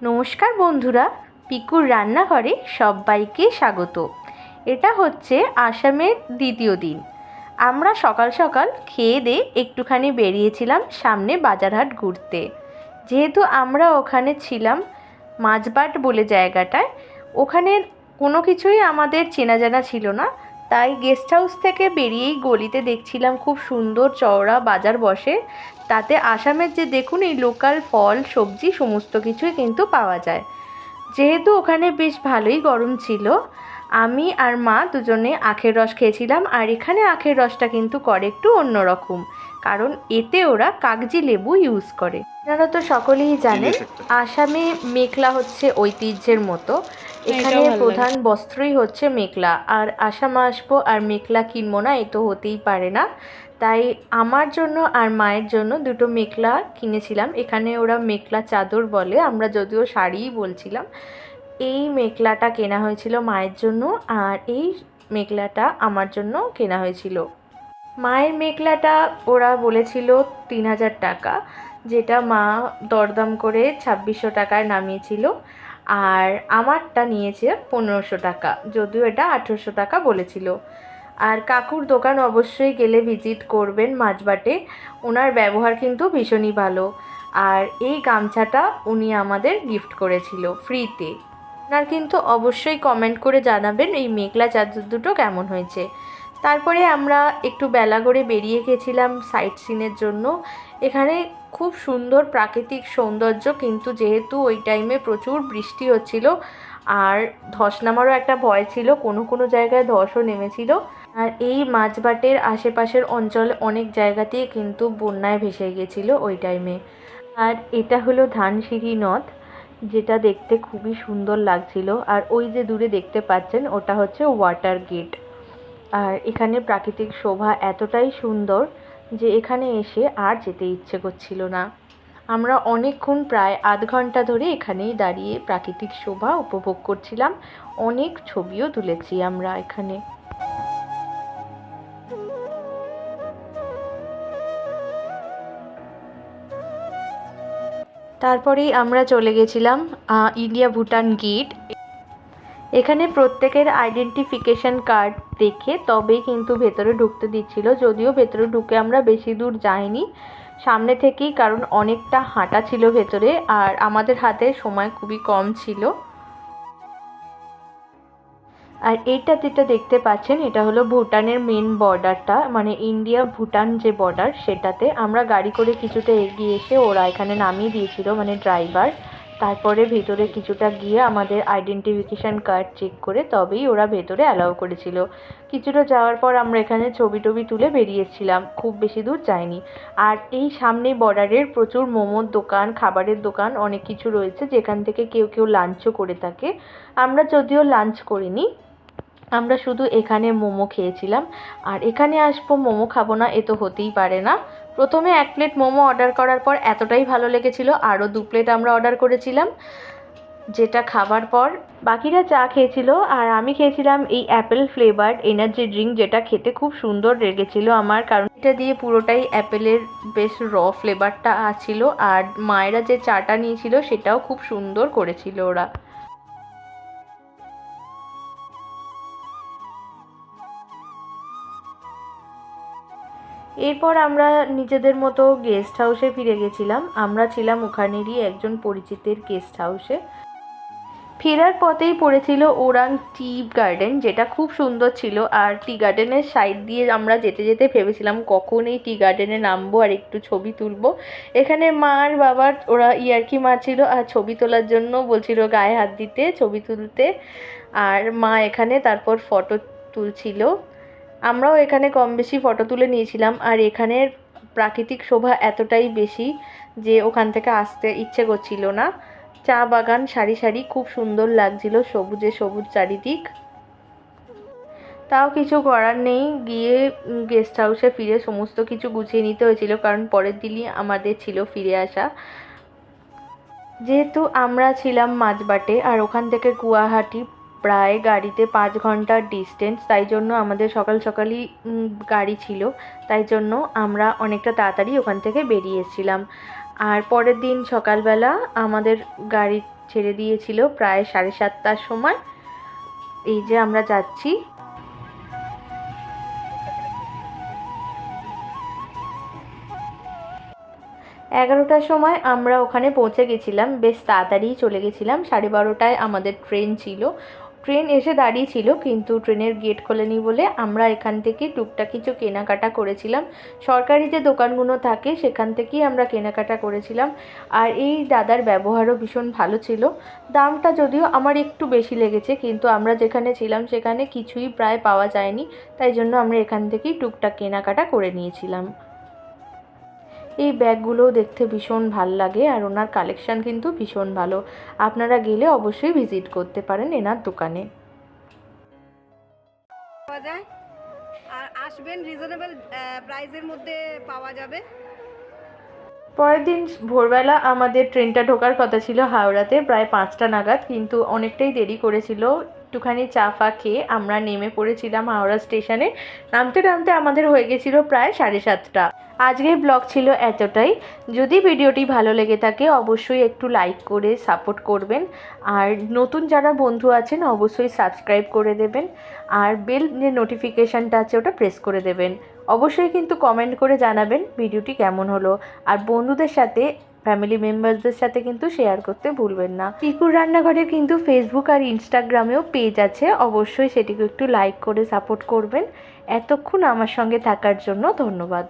নমস্কার বন্ধুরা, পিকুর রান্নাঘরে সবাইকে স্বাগত। এটা হচ্ছে আসামের দ্বিতীয় দিন। আমরা সকাল সকাল খেয়ে দিয়ে একটুখানি বেরিয়েছিলাম সামনে বাজারহাট ঘুরতে। যেহেতু আমরা ওখানে ছিলাম মাছবাট বলে জায়গাটায়, ওখানে কোনো কিছুই আমাদের চেনা জানা ছিল না, তাই গেস্ট হাউস থেকে বেরিয়েই গলিতে দেখছিলাম খুব সুন্দর চওড়া বাজার বসে। তাতে আসামের যে দেখুন এই লোকাল ফল সবজি সমস্ত কিছুই কিন্তু পাওয়া যায়। যেহেতু ওখানে বেশ ভালোই গরম ছিল, আমি আর মা দুজনে আখের রস খেয়েছিলাম। আর এখানে আখের রসটা কিন্তু করে একটু অন্যরকম, কারণ এতে ওরা কাগজি লেবু ইউজ করে। আপনারা তো সকলেই জানেন আসামে মেখলা হচ্ছে ঐতিহ্যের মতো। এখানে প্রধান বস্ত্রই হচ্ছে মেখলা, আর আসাম আসবো আর মেখলা কিনবো না এ তো হতেই পারে না। তাই আমার জন্য আর মায়ের জন্য দুটো মেখলা কিনেছিলাম। এখানে ওরা মেখলা চাদর বলে, আমরা যদিও শাড়িই বলছিলাম। এই মেখলাটা কেনা হয়েছিল মায়ের জন্য, আর এই মেখলাটা আমার জন্য কেনা হয়েছিল। মায়ের মেখলাটা ওরা বলেছিল 3000 টাকা, যেটা মা দরদাম করে 2600 টাকায় নামিয়েছিল। আর আমারটা নিয়েছে 1500 টাকা, যদিও এটা 1800 টাকা বলেছিল। আর কাকুর দোকান অবশ্যই গেলে ভিজিট করবেন মাছবাটে, ওনার ব্যবহার কিন্তু ভীষণই ভালো। আর এই গামছাটা উনি আমাদের গিফট করেছিল ফ্রিতে। আপনার কিন্তু অবশ্যই কমেন্ট করে জানাবেন এই মেখলা চাদর দুটো কেমন হয়েছে। তারপরে আমরা একটু বেলা করে বেরিয়ে গেছিলাম সাইট সিনের জন্য। এখানে খুব সুন্দর প্রাকৃতিক সৌন্দর্য, কিন্তু যেহেতু ওই টাইমে প্রচুর বৃষ্টি হচ্ছিল আর ধস নামারও একটা ভয় ছিল, কোনো কোনো জায়গায় ধসও নেমেছিল। আর এই মাছবাটের আশেপাশের অঞ্চলে অনেক জায়গাতেই কিন্তু বন্যায় ভেসে গেছিলো ওই টাইমে। আর এটা হলো ধানসিঁড়ি নদ, যেটা দেখতে খুবই সুন্দর লাগছিল। আর ওই যে দূরে দেখতে পাচ্ছেন ওটা হচ্ছে ওয়াটার গেট। আর এখানে প্রাকৃতিক শোভা এতটাই সুন্দর যে এখানে এসে আর যেতে ইচ্ছে করছিল না। আমরা অনেকক্ষণ প্রায় আধ ঘন্টা ধরে এখানেই দাঁড়িয়ে প্রাকৃতিক শোভা উপভোগ করছিলাম। অনেক ছবিও তুলেছি আমরা এখানে। তারপরেই আমরা চলে গেছিলাম ইন্ডিয়া ভুটান গেট। এখানে প্রত্যেকের আইডেন্টিফিকেশন কার্ড দেখে তবেই কিন্তু ভেতরে ঢুকতে দিচ্ছিল, যদিও ভেতরে ঢুকে আমরা বেশি দূর যাইনি, সামনে থেকেই, কারণ অনেকটা হাঁটা ছিল ভেতরে আর আমাদের হাতে সময় খুবই কম ছিল। আর এইটা যেটা দেখতে পাচ্ছেন এটা হলো ভুটানের মেন বর্ডারটা, মানে ইন্ডিয়া ভুটান যে বর্ডার সেটাতে। আমরা গাড়ি করে কিছুটা এগিয়ে এসে ওরা এখানে নামিয়ে দিয়েছিল, মানে ড্রাইভার। তারপরে ভেতরে কিছুটা গিয়ে আমাদের আইডেন্টিফিকেশান কার্ড চেক করে তবেই ওরা ভেতরে অ্যালাউ করেছিল। কিছুটা যাওয়ার পর আমরা এখানে ছবি টবি তুলে বেরিয়েছিলাম, খুব বেশি দূর যাইনি। আর এই সামনে বর্ডারের প্রচুর মোমোর দোকান, খাবারের দোকান অনেক কিছু রয়েছে, যেখান থেকে কেউ কেউ লাঞ্চও করে থাকে। আমরা যদিও লাঞ্চ করিনি, আমরা শুধু এখানে মোমো খেয়েছিলাম। আর এখানে আসবো মোমো খাবো না এ তো হতেই পারে না। প্রথমে 1 প্লেট মোমো অর্ডার করার পর এতটাই ভালো লেগেছিল আরও 2 প্লেট আমরা অর্ডার করেছিলাম, যেটা খাবার পর বাকিরা চা খেয়েছিল আর আমি খেয়েছিলাম এই অ্যাপেল ফ্লেভার্ড এনার্জি ড্রিঙ্ক, যেটা খেতে খুব সুন্দর লেগেছিল আমার, কারণ এটা দিয়ে পুরোটাই অ্যাপেলের বেশ ফ্লেভারটা আছিল। আর মায়েরা যে চাটা নিয়েছিল সেটাও খুব সুন্দর করেছিল ওরা। এরপর আমরা নিজেদের মতো গেস্ট হাউসে ফিরে গেছিলাম। আমরা ছিলাম ওখানেরই একজন পরিচিতের গেস্ট হাউসে। ফেরার পথেই পড়েছিল ওরাং টি গার্ডেন, যেটা খুব সুন্দর ছিল। আর টি গার্ডেনের সাইড দিয়ে আমরা যেতে যেতে ভেবেছিলাম কখন এই টি গার্ডেনে নামবো আর একটু ছবি তুলবো। এখানে মা আর বাবার ওরা ইয়ার্কি মারছিল আর ছবি তোলার জন্য বলছিল গায়ে হাত দিতে, ছবি তুলতে। আর মা এখানে তারপর ফটো তুলছিল, আমরাও এখানে কম বেশি ফটো তুলে নিয়েছিলাম। আর এখানের প্রাকৃতিক শোভা এতটাই বেশি যে ওখান থেকে আসতে ইচ্ছে করছিল না। চা বাগান সারি সারি, খুব সুন্দর লাগছিল, সবুজে সবুজ চারিদিক। তাও কিছু করার নেই, গিয়ে গেস্ট হাউসে ফিরে সমস্ত কিছু গুছিয়ে নিতে হয়েছিল, কারণ পরের দিনই আমাদের ছিল ফিরে আসা। যেহেতু আমরা ছিলাম মাঝবাটে আর ওখান থেকে গুয়াহাটি প্রায় গাড়িতে 5 ঘন্টার ডিস্টেন্স, তাই জন্য আমাদের সকাল সকালই গাড়ি ছিল, তাই জন্য আমরা অনেকটা তাড়াতাড়ি ওখান থেকে বেরিয়ে এসেছিলাম। আর পরের দিন সকালবেলা আমাদের গাড়ি ছেড়ে দিয়েছিল প্রায় 7:30টার সময়। এই যে আমরা যাচ্ছি। 11টার সময় আমরা ওখানে পৌঁছে গেছিলাম, বেশ তাড়াতাড়িই চলে গেছিলাম। 12:30টায় আমাদের ট্রেন ছিল। ট্রেন এসে দাঁড়িয়েছিল কিন্তু ট্রেনের গেট খোলেনি বলে আমরা এখান থেকে টুকটাক কিছু কেনাকাটা করেছিলাম। সরকারি যে দোকানগুলো থাকে সেখান থেকেই আমরা কেনাকাটা করেছিলাম। আর এই দাদার ব্যবহারও ভীষণ ভালো ছিল। দামটা যদিও আমার একটু বেশি লেগেছে, কিন্তু আমরা যেখানে ছিলাম সেখানে কিছুই প্রায় পাওয়া যায়নি, তাই জন্য আমরা এখান থেকেই টুকটাক কেনাকাটা করে নিয়েছিলাম। এই ব্যাগগুলোও দেখতে ভীষণ ভাল লাগে আর ওনার কালেকশান কিন্তু ভীষণ ভালো। আপনারা গেলে অবশ্যই ভিজিট করতে পারেন এনার দোকানে। পাওয়া যায় আর আসবেন, রিজনেবল প্রাইসের মধ্যে পাওয়া যাবে। পরের দিন ভোরবেলা আমাদের ট্রেনটা ঢোকার কথা ছিল হাওড়াতে প্রায় 5টা নাগাদ, কিন্তু অনেকটাই দেরি করেছিল। একটুখানি চা ফা খেয়ে আমরা নেমে পড়েছিলাম হাওড়া স্টেশনে। নামতে নামতে আমাদের হয়ে গেছিলো প্রায় 7:30টা। আজকের ব্লগ ছিল এতটাই। যদি ভিডিওটি ভালো লেগে থাকে অবশ্যই একটু লাইক করে সাপোর্ট করবেন, আর নতুন যারা বন্ধু আছেন অবশ্যই সাবস্ক্রাইব করে দেবেন, আর বেল যে নোটিফিকেশানটা আছে ওটা প্রেস করে দেবেন। অবশ্যই কিন্তু কমেন্ট করে জানাবেন ভিডিওটি কেমন হলো, আর বন্ধুদের সাথে ফ্যামিলি মেম্বারসদের সাথে কিন্তু শেয়ার করতে ভুলবেন না। পিকুর রান্নাঘরের কিন্তু ফেসবুক আর ইনস্টাগ্রামেও পেজ আছে, অবশ্যই সেটিকে একটু লাইক করে সাপোর্ট করবেন। এতক্ষণ আমার সঙ্গে থাকার জন্য ধন্যবাদ।